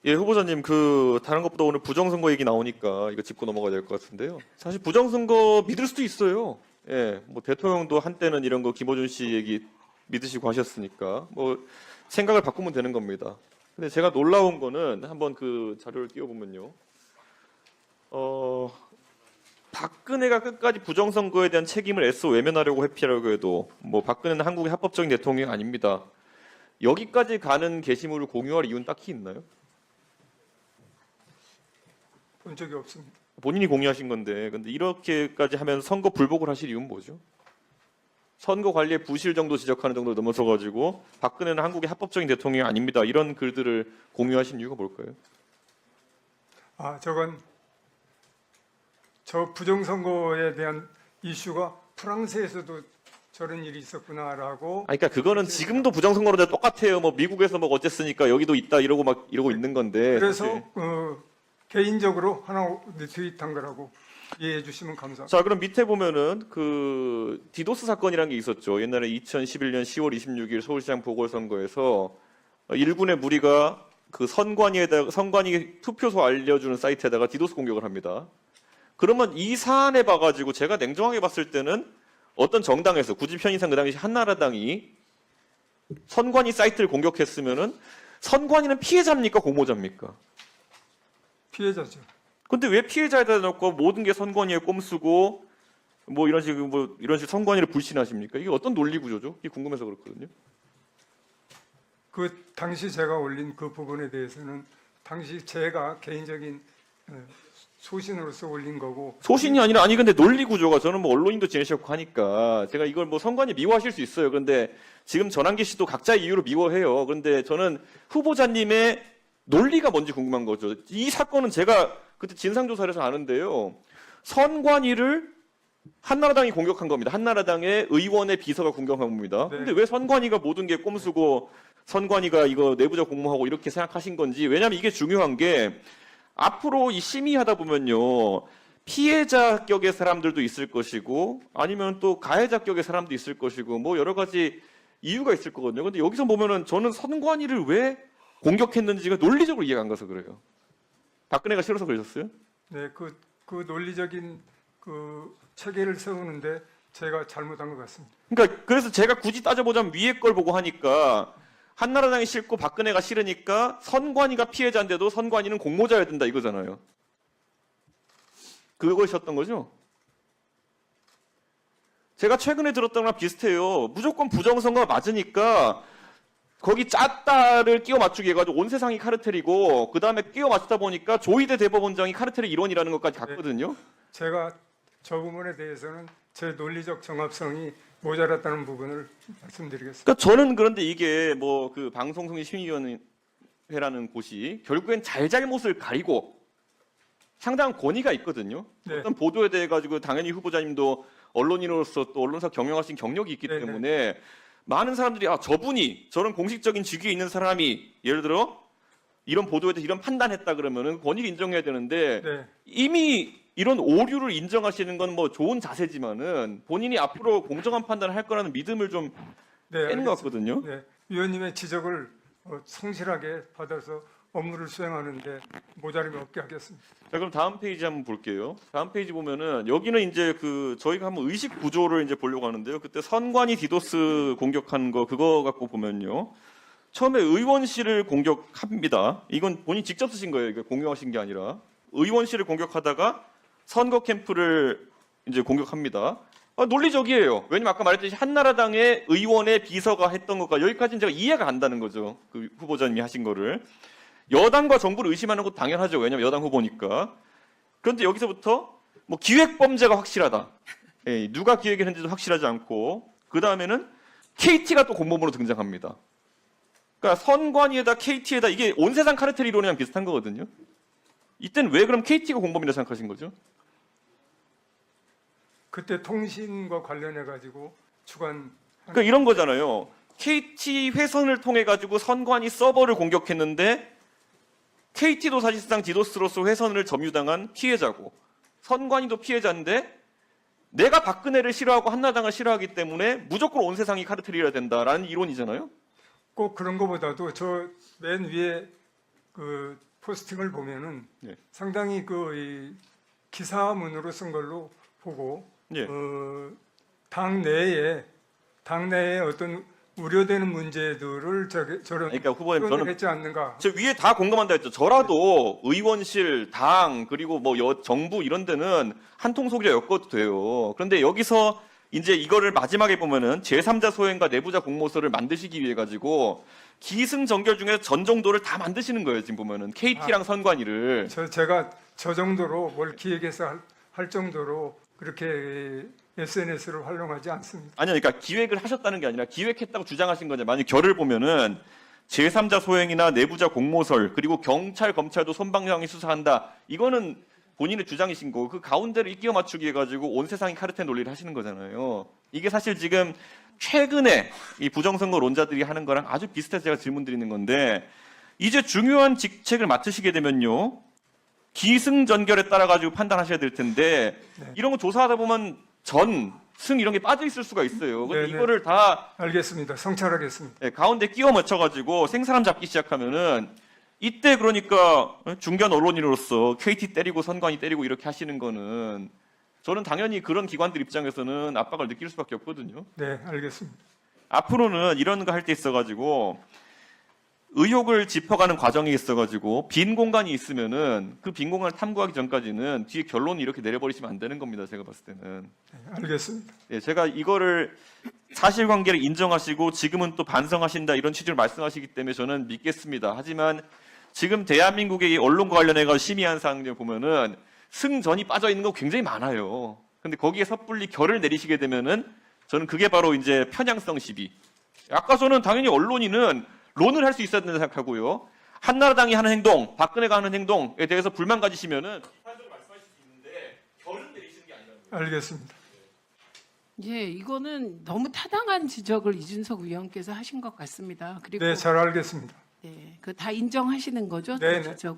예, 후보자님, 다른 것보다 오늘 부정선거 얘기 나오니까 이거 짚고 넘어가야 될 것 같은데요. 사실 부정선거 믿을 수도 있어요. 예, 뭐 대통령도 한때는 이런 거 김어준 씨 얘기 믿으시고 하셨으니까 뭐 생각을 바꾸면 되는 겁니다. 근데 제가 놀라운 거는 한번 그 자료를 띄워보면요. 박근혜가 끝까지 부정선거에 대한 책임을 애써 외면하려고 회피하려고 해도 뭐 박근혜는 한국의 합법적인 대통령이 아닙니다. 여기까지 가는 게시물을 공유할 이유는 딱히 있나요? 본 적이 없습니다. 본인이 공유하신 건데, 근데 이렇게까지 하면 선거 불복을 하실 이유는 뭐죠? 선거 관리의 부실 정도 지적하는 정도를 넘어서가지고 박근혜는 한국의 합법적인 대통령이 아닙니다. 이런 글들을 공유하신 이유가 뭘까요? 저건 저 부정선거에 대한 이슈가 프랑스에서도 저런 일이 있었구나라고. 그러니까 그거는 지금도 부정선거로 똑같아요. 뭐 미국에서 뭐 어쨌으니까 여기도 있다 이러고 막 이러고 있는 건데. 그래서 사실. 개인적으로 하나 트윗한 거라고 이해해 주시면 감사합니다. 자, 그럼 밑에 보면은 그 디도스 사건이라는 게 있었죠. 옛날에 2011년 10월 26일 서울시장 보궐선거에서 일군의 무리가 그 선관위 투표소 알려주는 사이트에다가 디도스 공격을 합니다. 그러면 이 사안에 봐가지고 제가 냉정하게 봤을 때는 어떤 정당에서 굳이 편의상 그 당시 한나라당이 선관위 사이트를 공격했으면은 선관위는 피해자입니까 공모자입니까? 피해자죠. 근데 왜 피해자에다 놓고 모든 게 선관위에 꼼수고 뭐 이런 식 선관위를 불신하십니까? 이게 어떤 논리 구조죠? 이게 궁금해서 그렇거든요. 그 당시 제가 올린 그 부분에 대해서는 당시 제가 개인적인 소신으로서 올린 거고. 소신이 아니라 근데 논리 구조가 저는 뭐 언론인도 지내셨고 하니까 제가 이걸 뭐 선관위 미워하실 수 있어요. 그런데 지금 전환기 씨도 각자의 이유로 미워해요. 그런데 저는 후보자님의 논리가 뭔지 궁금한 거죠. 이 사건은 제가 그때 진상조사를 해서 아는데요. 선관위를 한나라당이 공격한 겁니다. 한나라당의 의원의 비서가 공격한 겁니다. 네. 근데 왜 선관위가 모든 게 꼼수고 선관위가 이거 내부적 공모하고 이렇게 생각하신 건지. 왜냐하면 이게 중요한 게 앞으로 이 심의하다 보면요. 피해자 격의 사람들도 있을 것이고 아니면 또 가해자 격의 사람도 있을 것이고 뭐 여러 가지 이유가 있을 거거든요. 근데 여기서 보면은 저는 선관위를 왜 공격했는지가 논리적으로 이해가 안 가서 그래요. 박근혜가 싫어서 그러셨어요? 네, 그 논리적인 그 체계를 세우는데 제가 잘못한 것 같습니다. 그러니까 그래서 제가 굳이 따져보자면 위에 걸 보고 하니까 한나라당이 싫고 박근혜가 싫으니까 선관위가 피해자인데도 선관위는 공모자여야 된다 이거잖아요. 그것이었던 거죠? 제가 최근에 들었던 거랑 비슷해요. 무조건 부정선거가 맞으니까 거기 짰다를 끼워 맞추기 해가지고 온 세상이 카르텔이고 그 다음에 끼워 맞추다 보니까 조희대 대법원장이 카르텔의 일원이라는 것까지 갔거든요. 제가 저 부분에 대해서는 제 논리적 정합성이 모자랐다는 부분을 말씀드리겠습니다. 그러니까 저는 그런데 이게 뭐 그 방송통신 심의위원회라는 곳이 결국엔 잘잘못을 가리고 상당한 권위가 있거든요. 네. 어떤 보도에 대해 가지고 당연히 후보자님도 언론인으로서 또 언론사 경영하신 경력이 있기 네네. 때문에 많은 사람들이 저분이 저런 공식적인 직위에 있는 사람이 예를 들어 이런 보도에 대해서 이런 판단했다 그러면은 권위를 인정해야 되는데 네. 이미 이런 오류를 인정하시는 건 뭐 좋은 자세지만은 본인이 앞으로 공정한 판단을 할 거라는 믿음을 좀 네, 깨는 것 같거든요. 네, 위원님의 지적을 성실하게 받아서 업무를 수행하는데 모자림이 없게 하겠습니다. 자, 그럼 다음 페이지 한번 볼게요. 다음 페이지 보면은 여기는 이제 저희가 한번 의식 구조를 이제 보려고 하는데요. 그때 선관위 디도스 공격한 거 그거 갖고 보면요. 처음에 의원실을 공격합니다. 이건 본인 직접 쓰신 거예요. 이거 공유하신 게 아니라 의원실을 공격하다가 선거 캠프를 이제 공격합니다. 논리적이에요. 왜냐면 아까 말했듯이 한나라당의 의원의 비서가 했던 것과 여기까지는 제가 이해가 간다는 거죠. 그 후보자님이 하신 거를. 여당과 정부를 의심하는 것도 당연하죠. 왜냐면 여당 후보니까. 그런데 여기서부터 뭐 기획범죄가 확실하다. 누가 기획했는지도 확실하지 않고 그 다음에는 KT가 또 공범으로 등장합니다. 그러니까 선관위에다 KT에다 이게 온 세상 카르텔 이론이랑 비슷한 거거든요. 이때는 왜 그럼 KT가 공범이라고 생각하신 거죠? 그때 통신과 관련해 가지고 주관. 그러니까 이런 거잖아요. KT 회선을 통해 가지고 선관위 서버를 공격했는데 KT도 사실상 디도스로서 회선을 점유당한 피해자고 선관위도 피해자인데 내가 박근혜를 싫어하고 한나라당을 싫어하기 때문에 무조건 온 세상이 카르텔이어야 된다라는 이론이잖아요. 꼭 그런 것보다도 저 맨 위에 그 포스팅을 보면은 네. 상당히 이 기사문으로 쓴 걸로 보고 예. 당 내에 어떤 우려되는 문제들을 저런 그러니까 후보님 저는 했지 않는가. 저 위에 다 공감한다 했죠. 저라도 의원실, 당 그리고 뭐 정부 이런 데는 한통 속이라 엮어도 돼요. 그런데 여기서 이제 이거를 마지막에 보면은 제3자 소행과 내부자 공모서를 만드시기 위해 가지고 기승전결 중에서 전 정도를 다 만드시는 거예요. 지금 보면은 KT랑 선관위를. 제가 저 정도로 뭘 기획해서 할 정도로 그렇게 SNS를 활용하지 않습니다. 아니요, 그러니까 기획을 하셨다는 게 아니라 기획했다고 주장하신 거죠. 만약 결을 보면은 제3자 소행이나 내부자 공모설 그리고 경찰 검찰도 손방망이 수사한다. 이거는 본인의 주장이신 거고 그 가운데를 끼워 맞추기 해가지고 온 세상이 카르텔 논리를 하시는 거잖아요. 이게 사실 지금 최근에 이 부정선거론자들이 하는 거랑 아주 비슷해서 제가 질문 드리는 건데 이제 중요한 직책을 맡으시게 되면요. 기승전결에 따라 가지고 판단하셔야 될 텐데 네. 이런 거 조사하다 보면 승 이런 게 빠져 있을 수가 있어요. 근데 네네. 이거를 다 알겠습니다. 성찰하겠습니다. 가운데 끼워 맞춰가지고 생사람 잡기 시작하면은 이때 그러니까 중견 언론인으로서 KT 때리고 선관위 때리고 이렇게 하시는 거는 저는 당연히 그런 기관들 입장에서는 압박을 느낄 수밖에 없거든요. 네, 알겠습니다. 앞으로는 이런 거 할 때 있어가지고 의혹을 짚어가는 과정이 있어가지고 빈 공간이 있으면은 그 빈 공간을 탐구하기 전까지는 뒤에 결론을 이렇게 내려버리시면 안 되는 겁니다. 제가 봤을 때는. 네, 알겠습니다. 예, 제가 이거를 사실관계를 인정하시고 지금은 또 반성하신다 이런 취지로 말씀하시기 때문에 저는 믿겠습니다. 하지만 지금 대한민국의 이 언론과 관련해서 심의한 사항들 보면은 승전이 빠져 있는 거 굉장히 많아요. 근데 거기에 섣불리 결을 내리시게 되면은 저는 그게 바로 이제 편향성 시비. 아까 저는 당연히 언론인은 론을 할 수 있어야 된다고 생각하고요. 한나라당이 하는 행동, 박근혜가 하는 행동에 대해서 불만 가지시면은 비판적으로 말씀하실 수 있는데 결을 내리시는 게 아니라는 거예요. 알겠습니다. 예, 이거는 너무 타당한 지적을 이준석 의원께서 하신 것 같습니다. 그리고 네, 잘 알겠습니다. 그 다 인정하시는 거죠? 네, 네. 지적.